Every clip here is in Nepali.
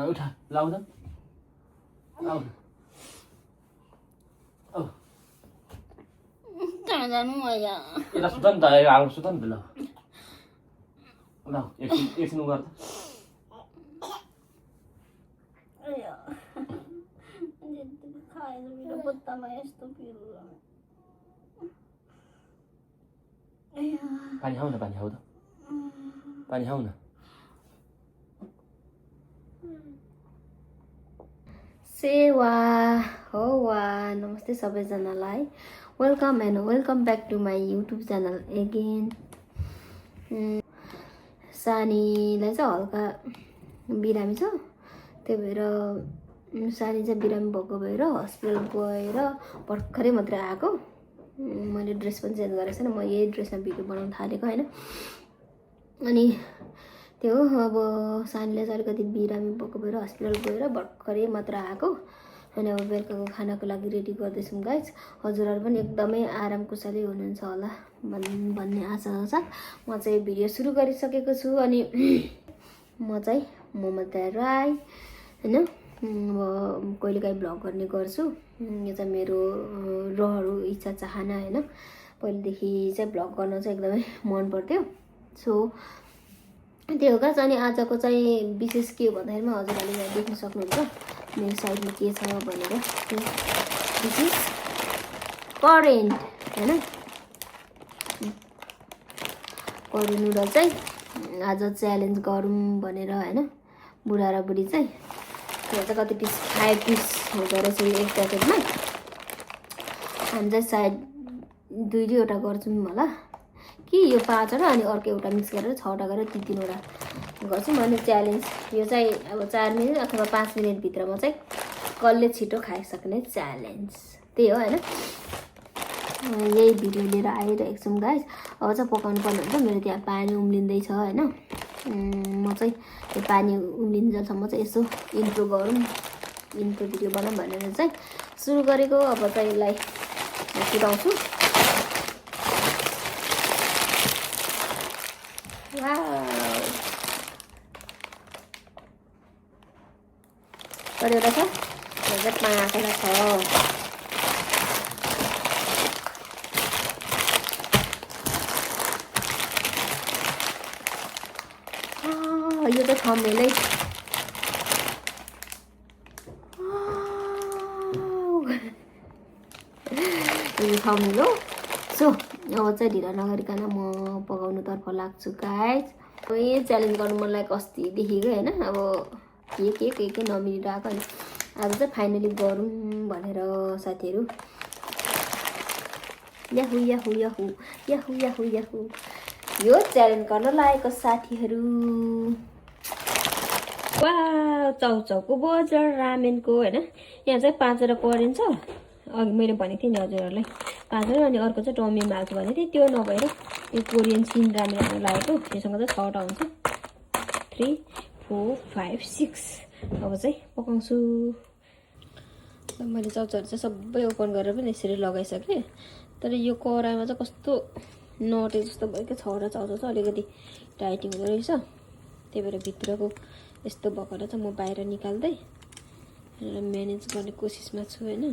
उठा लाउ त आउ आउ कहाँ जानु आया यता सुत नि त आउ सुत नि त ल ल एकछिन उ गर त खाएर मेरो बत्तामा यस्तो पिरो पानी खाऊ न पानी खाऊ त पानी खाऊ न सेवा हो वा नमस्ते सबैजनालाई welcome and welcome back to my YouTube channel again सानीलाई चाहिँ हल्का बिरामी छ त्यही भएर सानी चाहिँ बिरामी भएको भएर हस्पिटल गएर भर्खरै मात्रै आएको मैले ड्रेस पनि चेन्ज गरेको छैन म यही ड्रेसमा भिडियो बनाउन थालेको होइन अनि त्यो अब सानीलाई चाहिँ अलिकति बिरामी भएको भएर हस्पिटल गएर भर्खरै मात्र आएको अनि अब बेलुकाको खानाको लागि रेडी गर्दैछौँ गाइज हजुरहरू पनि एकदमै आराम कुशलै हुनुहुन्छ होला भन्ने आशा छ म चाहिँ भिडियो सुरु गरिसकेको छु अनि म चाहिँ ममता राई होइन अब कहिलेकाहीँ भ्लग गर्ने गर्छु यो चाहिँ मेरो रहरु इच्छा चाहना होइन पहिलेदेखि चाहिँ भ्लग गर्न चाहिँ एकदमै मन पर्थ्यो सो त्यो हो गाइस अनि आजको चाहिँ विशेष के हो भन्दाखेरिमा हजुरहरूले यहाँ देख्न सक्नुहुन्छ मेरो साइडमा के छ भनेर दिस इज करेन्ट हैन करेन्ट नुडल चाहिँ आज च्यालेन्ज गरौँ भनेर हैन बुढा र बुढी चाहिँ त्यो चाहिँ कति पिस 5 पिस हुँदो रहेछ एक प्याकेटमा हामी चाहिँ सायद 2-2वटा गर्छौँ होला कि यो 5वटा अनि अर्को एउटा मिक्स गरेर 6वटा गरेर 3-3वटा गर्छौँ अनि च्यालेन्ज यो चाहिँ अब 4 मिनेट अथवा 5 मिनेट भित्रमा चाहिँ कसले छिटो खाइसक्ने च्यालेन्ज त्यही हो हैन यही भिडियो लिएर आइरहेको छौँ गाइस अब चाहिँ पकाउनु पर्ने हुन्छ मेरो त्यहाँ पानी उम्लिँदैछ हैन म चाहिँ त्यो पानी उम्लिन्जेलसम्म चाहिँ यसो इन्ट्रो गरौँ इन्ट्रो भिडियो बनाऊँ भनेर चाहिँ सुरु गरेको अब चाहिँ यसलाई कुदाउँछु कतिवटा छ 5वटा छ यो त थम्नेलै यो थम्नेलो सो अब चाहिँ ढिला नगरिकन म पकाउनुतर्फ लाग्छु गाइज यही च्यालेन्ज गर्नु मन लागेको अस्तिदेखिको होइन अब के नमिलिरहेको अनि आज चाहिँ फाइनली गरौँ भनेर साथीहरू Yahoo Yahoo Yahoo Yahoo Yahoo Yahoo यो च्यालेन्ज गर्न लागेको साथीहरू वा चाउचाउको बजार रामेनको होइन यहाँ चाहिँ 5वटा करेन्ट छ अघि मैले भनेको थिएँ नि हजुरहरूलाई 5वटा अनि अर्को चाहिँ टमीमा हाल्छु भनेको थिएँ त्यो नभएर यो कोरियन सिन रामेन हाल्नु लागेको त्योसँग चाहिँ 6वटा हुन्छ 3 4 5 6 अब चाहिँ पकाउँछु मैले चाउचाउहरू चाहिँ सबै ओपन गरेर पनि यसरी लगाइसकेँ तर यो कराईमा चाहिँ कस्तो नटे जस्तो भयो क्या 6वटा चाउचाउ चाहिँ अलिकति टाइट हुँदो रहेछ त्यही भएर भित्रको यस्तो भएकोलाई चाहिँ म बाहिर निकाल्दै म्यानेज गर्ने कोसिसमा छु होइन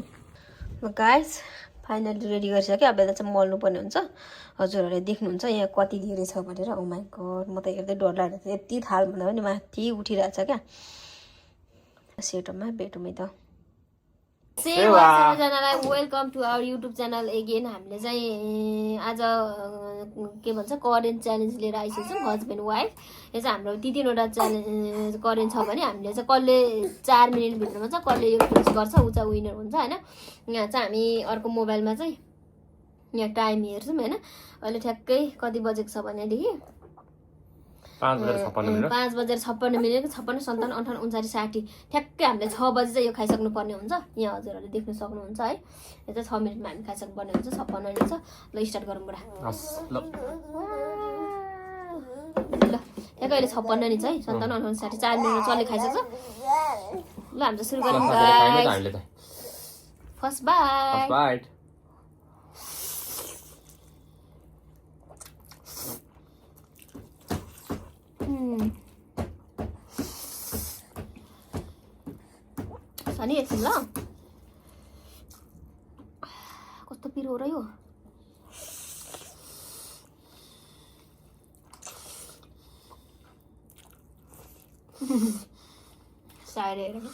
गाइस फाइनली रेडी गरिसकेँ अब यसलाई चाहिँ मल्नुपर्ने हुन्छ हजुरहरूले देख्नुहुन्छ यहाँ कति धेरै छ भनेर ओ माइ गड म त हेर्दै डर लागेको थियो यति थाल भन्दा पनि माथि उठिरहेछ क्या सेटोमा बेटोमै त सबैजनालाई welcome to our YouTube channel again हामीले चाहिँ आज के भन्छ करेन्ट च्यालेन्ज लिएर आइसकेको छौँ हस्बेन्ड वाइफ यो चाहिँ हाम्रो 3-3वटा च्यालेन्ज करेन्ट छ भने हामीले चाहिँ कसले 4 मिनेट भित्रमा चाहिँ कसले यो फिनिस गर्छ ऊ चाहिँ विनर हुन्छ होइन यहाँ चाहिँ हामी अर्को मोबाइलमा चाहिँ यहाँ टाइम हेर्छौँ होइन अहिले ठ्याक्कै कति बजेको छ भनेदेखि 5:56 मिनेट 56 57 58 59 60 ठ्याक्कै हामीले 6 बजे चाहिँ यो खाइसक्नु पर्ने हुन्छ यहाँ हजुरहरूले देख्न सक्नुहुन्छ है यो चाहिँ 6 मिनेटमा हामी खाइसक्नु पर्ने हुन्छ 56 मिनेट छ ल स्टार्ट गरौँ बुढा ल ठ्याक्कै अहिले 56 नि छ है 57 58 60 4 मिनेट चल्ने खाइसक्छ ल हामी सुरु गरौँ गाइस फर्स्ट बाइट अनि एकछिन ल कस्तो पिरो र यो साइड हेरेर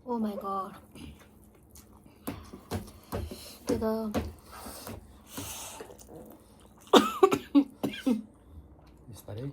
ओ माई गॉड त्यो त बिस्तारै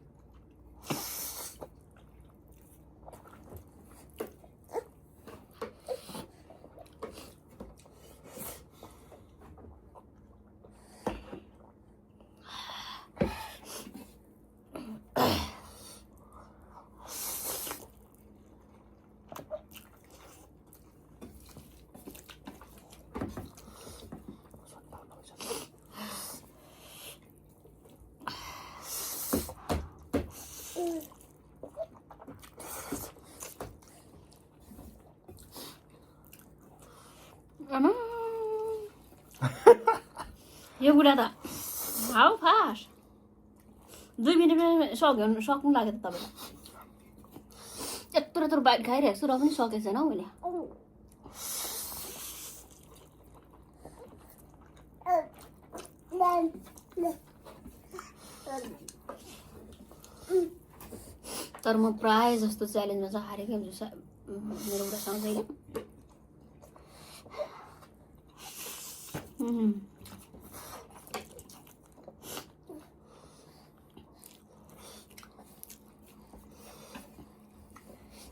आमा यो बुढा त हाउ फास्ट 2 मिनटमा सक्नु लाग्यो त तपाईँलाई यत्रो यत्रो बाइट खाइरहेको छु र पनि सकेको छैन हौ मैले तर म प्राय जस्तो च्यालेन्जमा चाहिँ हारेकै हुन्छु मेरो बुढासँग चाहिँ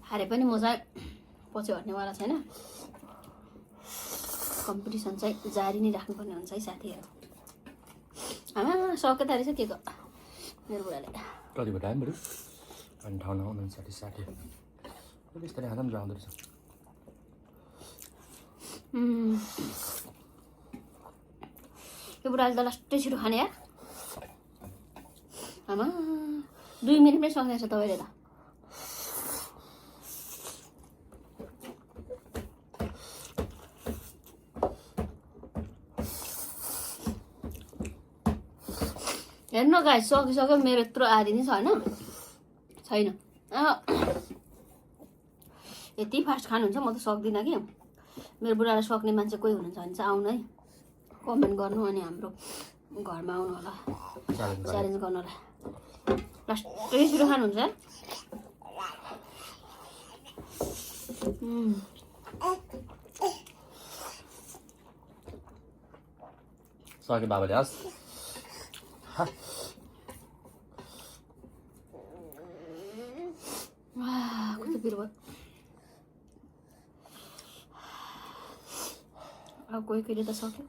हारे पनि म चाहिँ पछि हट्नेवाला छैन कम्पिटिसन चाहिँ जारी नै राख्नुपर्ने हुन्छ है साथीहरू आमा सके त रहेछ के को मेरो बुढाले कति भयो बरु 58 59 60 बिस्तारै हात पनि जाँदो रहेछ यो बुढाले त लास्टै छिटो खाने यार आमा 2 मिनटमै सक्ने छ तपाईँले त हेर्नु गाई सकिसक्यो मेरो यत्रो आदि नै छ होइन छैन यति फास्ट खानुहुन्छ म त सक्दिनँ कि मेरो बुढालाई सक्ने मान्छे कोही हुनुहुन्छ भने चाहिँ आउनु है कमेन्ट गर्नु अनि हाम्रो घरमा आउनु होला च्यालेन्ज गर्नुलाई लास्टै छिटो खानुहुन्छ सके बाबाले हस् कस्तो पिरो भयो अब कोही कोहीले त सक्यो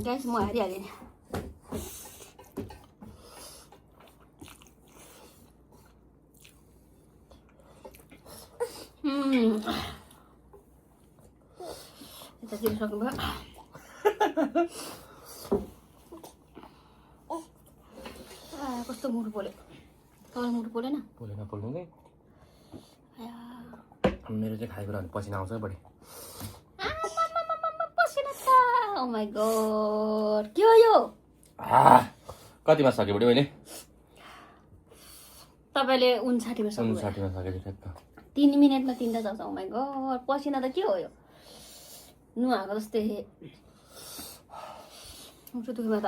गाइस म हारिहालेँ नि यतातिर सक्नुभयो कस्तो मुटु पोल्यो तपाईँलाई मुटु पोलेन पोल्नु कि मेरो चाहिँ खाएको कुरा पसिना आउँछ बढी पसिना त ओ माई गॉड के हो यो कतिमा सक्यो बढी मैले तपाईँले 59मा सक्नु 59मा सकेको ठ्याक्क 3 मिनटमा 3टा सक्छ ओ माई गॉड पसिना त के हो यो नुहाएको जस्तै मुटु दुखेमा त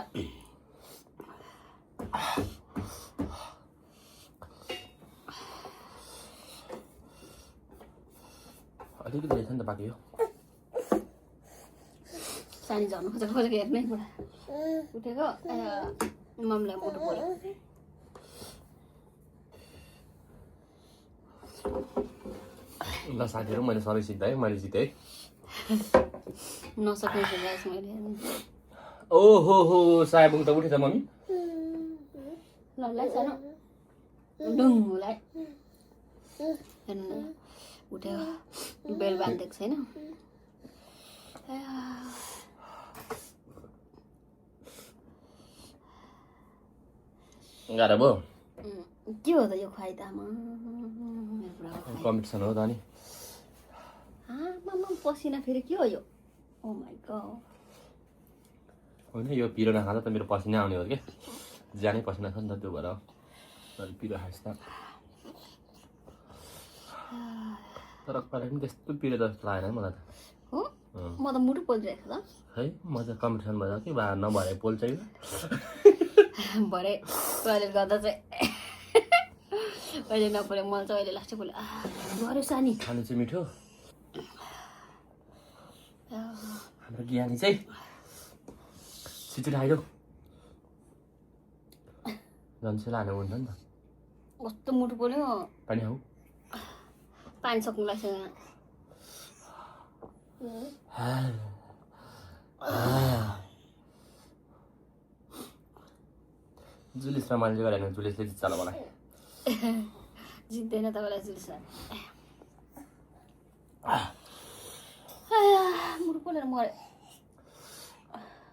अलिकति रहेछ नि त बाँकी हो सानी झर्नु खोजेको हेर्नै बुढा उठेको मम्मीलाई मुटु पोल्यो ल साथीहरू मैले सबै सिक्दा है मैले जितेँ है नसक्ने छु गाइस मैले ओहो हो सायबुङ त उठेछ मम्मी ल सानो डुङ्गुलाई हेर्नु न उठ्यो बेल बाँधेको छैन गाह्रो भयो के हो त यो खुवाइ त कम्पिटिसन हो त अनि पसिना फेरि के हो यो ओ माई गॉड होइन यो पिरो नखाँदा त मेरो पसिना आउने हो क्या ज्यानै पसिना छ नि त त्यो भएर पिरो खाएछ त तर कहिले पनि त्यस्तो पिरो जस्तो लागेन है मलाई त हो म त मुटु पोलिरहेको छ है म त कम्पिटिसन भएर कि नभरे पोल्छ कि भरे टोइलेट गर्दा चाहिँ अहिले नपोले मलाई चाहिँ अहिले लास्टै पोल्यो गऱ्यो सानी खानु चाहिँ मिठो हाम्रो ज्ञानी चाहिँ छिटो आइदेऊ जन्से लानु हुन्छ नि त कस्तो मुटु पोल्यो पानी आऊ पानी सक्नु लाग्छ जुलिस र मैले गरेन जुलिसले जित्छ होला मलाई जित्दैन तपाईँलाई जुलिस मुटु पोलेर मऱ्यो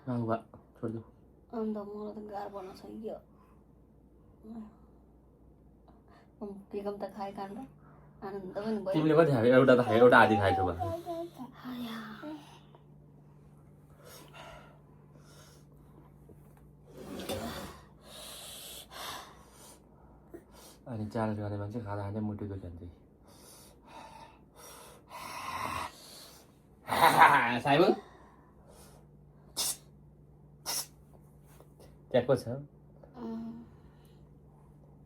नहुँगा छोडिदेऊ अन्त मलाई त गाह्रो पर्न छ कि केकम त खाए काण्ड आनन्द पनि भयो तिमीले कति खायो एउटा त खायो एउटा आधी खाएछौ बा अनि च्यालेन्ज गर्ने मान्छे खाँदा खाँदै मुटु दुख्यो नि साइमन त्यहाँ को छ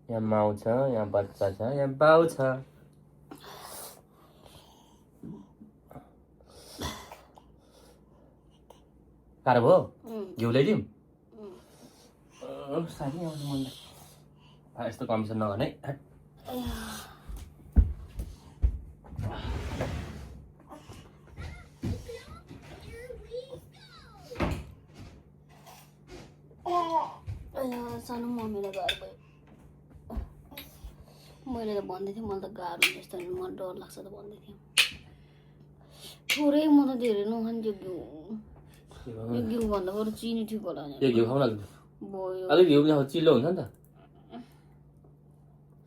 यहाँ माउ छ यहाँ बच्चा छ यहाँ बाउ छ गाह्रो भयो घिउ ल्याइदिउँ साथी आउँछ मलाई यस्तो कम्पिटिसन नगर्ने सानो मम्मीलाई गाह्रो भयो मैले त भन्दै थिएँ मलाई त गाह्रो जस्तो मलाई डर लाग्छ त भन्दै थिएँ थोरै म त धेरै नखाने त्यो घिउ भन्दा बरु चिनी ठिक होला त्यो घिउ खाउन भयो अलिक घिउ चिल्लो हुन्छ नि त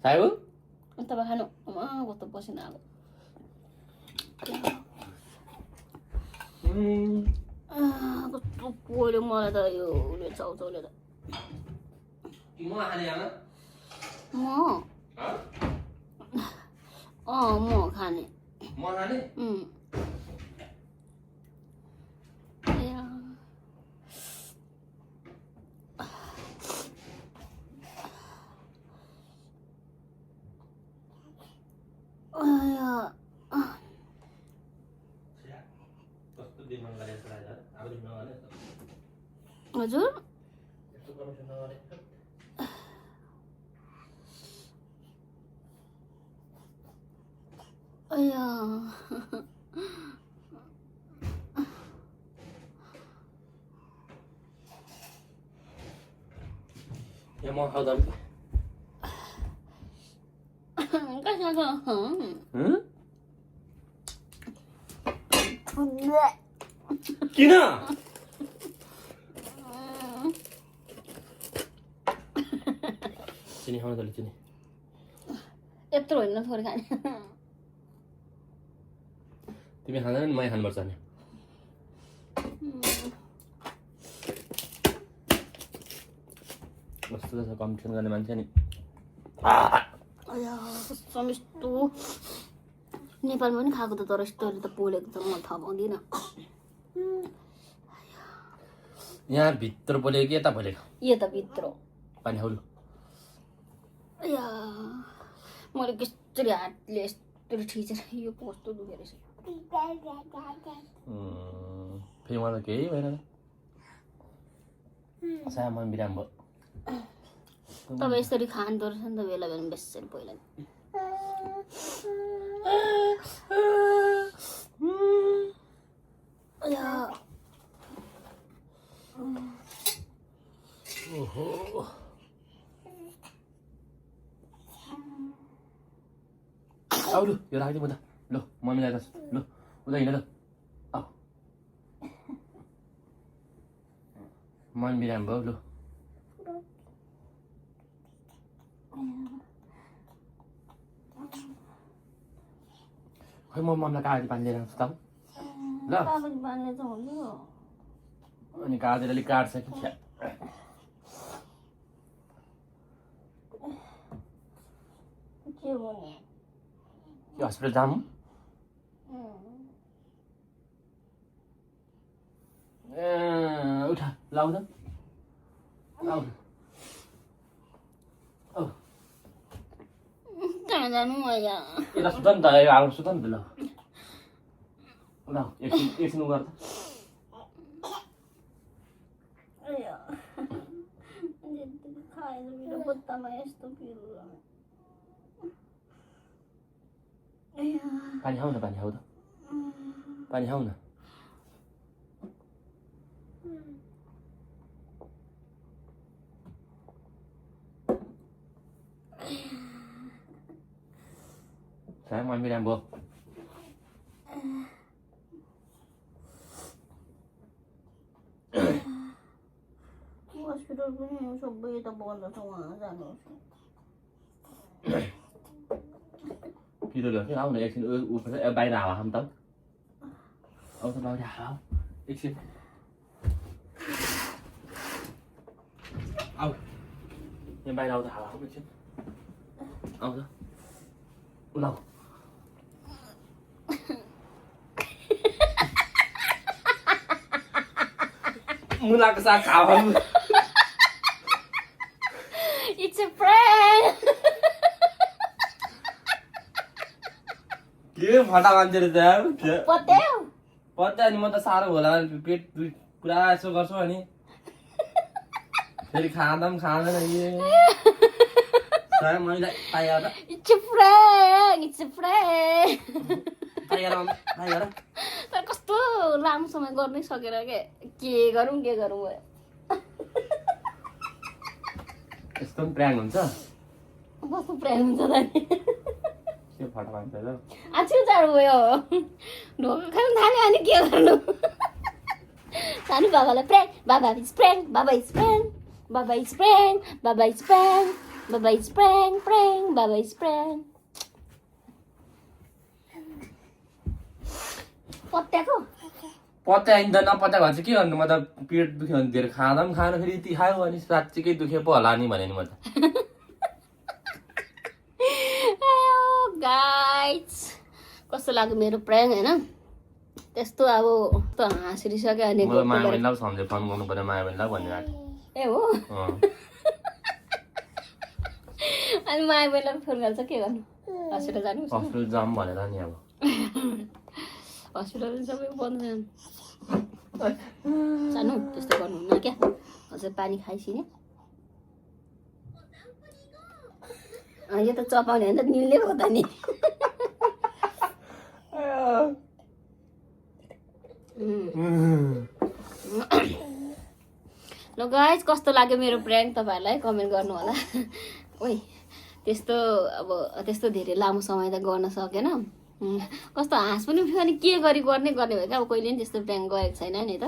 साइबु तपाईँ खानु कस्तो पसिना आएको कस्तो पोल्यो मलाई त यो चाउचाउले त म खाने हजुर या म खाउँदा किन चिनी खाउन तले चिनी यत्रो होइन थोरै खाने तिमी खाँदैन नि मै खानुपर्छ नि कस्तो छ कम्पिटिसन गर्ने मान्छे नि यस्तो नेपालमा पनि खाएको त तर यस्तोले त पोलेको त म थाहा पाउँदिनँ यहाँ भित्र पोलेको कि यता पोलेको यता भित्र पानी खाउलु मैले कस्तरी हातले यस्तरी ठिचेर यो कस्तो दुखेर रहेछ फेरि मलाई केही भएन सामान बिराम भयो तपाईँ यसरी खाँदो रहेछ नि त बेला बेला बेसरी पहिला ओहो आऊ लु यो राखिदिउँ उता ल मम्मीलाई त ल उता हिँड ल आऊ मन बिराम भयो लु खै म मम्मीलाई कागजी पानी लिएर आउँछु त ल कागजी पानी त हुन्थ्यो अनि कागजी अलिक काट्छ कि के भने हस्पिटल जाऊँ उठा लाउ त लाउ कहाँ जानु यहाँ यता सुत नि त आउनु सुत नि त ल ल एकछिन उ गर त मेरो बुत्तामा यस्तो पानी खाऊ न पानी खाऊ त पानी खाऊ न Sáng mai mới làm bữa. Hospital पनि सबै त बन्द छ उहाँ जानुहोस् Video được chứ không? Này xin bay nào à không tấn? Ô tao bay nào? Ít xin. Ô. Nhưng bay đâu tao không biết chứ. Ô đó. Đâu? Muốn làm cái sao cào không? It's a prank. के फटा मान्छेले त पत्याउ पत्ता अनि म त साह्रो होला पेट पुरा यसो गर्छु अनि फेरि खाँदा पनि खाँदैन सायद मैले पाएर It's a prank. It's a prank. पाएर तर कस्तो लामो समय गर्नै सकेर के गरौँ भयो यस्तो पनि प्र्याङ हुन्छ कस्तो prank हुन्छ त नि के फटा मान्छे ल आजकल जाडो भयो ढोका खान थाल्यो अनि के गर्नु सानो बाबालाई prank बाबा इज prank बाबा इज prank बाबा इज prank बाबा इज prank बाबा इज prank बाबा इज prank पत्याको पत्ता आइन्दा नपत्ता भन्छ के गर्नु म त पेट दुख्यो भने धेरै खाँदा पनि खानु फेरि यति खायो अनि साँच्चीकै दुखे पो होला नि भने नि म त गाइज कस्तो लाग्यो मेरो prank हैन त्यस्तो अब त हाँसिसक्यो अनि मलाई माया बहिनीलाई पो सम्झे फोन गर्नु पर्यो माया बहिनीलाई भनेर ए हो अनि माया बहिनीलाई फोन गर्छ के गर्नु हस्पिटल जानु हस्पिटल जाम भनेर नि अब हस्पिटल सबै बन्द छन् सानो त्यस्तो गर्नुहुन्न क्या हजुर पानी खाइसिने यो त चपाउने होइन त निल्ने पो त नि ल गाइज कस्तो लाग्यो मेरो prank तपाईँहरूलाई कमेन्ट गर्नु होला ओइ त्यस्तो अब त्यस्तो धेरै लामो समय त गर्न सकेन कस्तो हाँस पनि उठ्यो अनि के गर्ने भयो क्या अब कहिले पनि त्यस्तो prank गरेको छैन नि त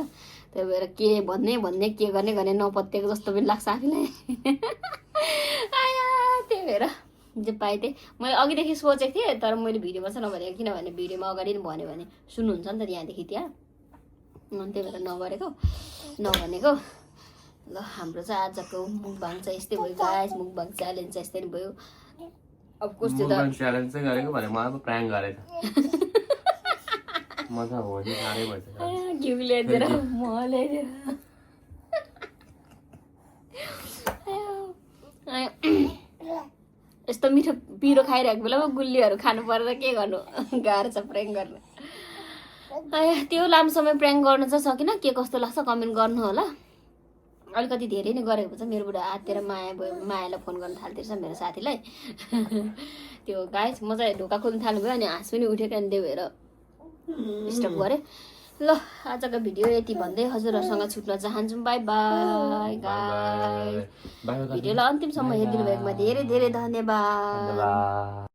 त्यही भएर के भन्ने के गर्ने नपत्याएको जस्तो पनि लाग्छ आफूलाई त्यही भएर जे पाएँ त्यही मैले अघिदेखि सोचेको थिएँ तर मैले भिडियोमा चाहिँ नभनेको किनभने भिडियोमा अगाडि नै भन्यो भने सुन्नुहुन्छ नि त त्यहाँदेखि त्यहाँ अनि त्यही भएर नभनेको ल हाम्रो चाहिँ आजको मुखबाङ चाहिँ यस्तै भयो गाइस मुखबाङ च्यालेन्ज चाहिँ यस्तै नै भयो अब कस्तो त च्यालेन्ज चाहिँ गरेको भने मलाई पो प्राङ गरेको म त हो नि साह्रै भन्छ घिउ ल्याइदिएर म ल्याइदिएर यस्तो मिठो पिरो खाइरहेको बेलामा गुलियोहरू खानु पर्दा के गर्नु गाह्रो छ prank गर्नु त्यो लामो समय prank गर्न चाहिँ सकिनँ के कस्तो लाग्छ कमेन्ट गर्नु होला अलिकति धेरै नै गरेको छ मेरो बुढा आत्तिर मायालाई फोन गर्न थाल्दैछ मेरो साथीलाई त्यो गाइस म चाहिँ ढोका खोल्नु थाल्नुभयो अनि हाँस पनि उठेको अनि त्यही भएर स्टप गरेँ ल आजको भिडियो यति भन्दै हजुरहरूसँग छुट्न चाहन्छु बाई बाई गाइस भिडियोलाई अन्तिमसम्म हेरिदिनु भएकोमा धेरै धेरै धन्यवाद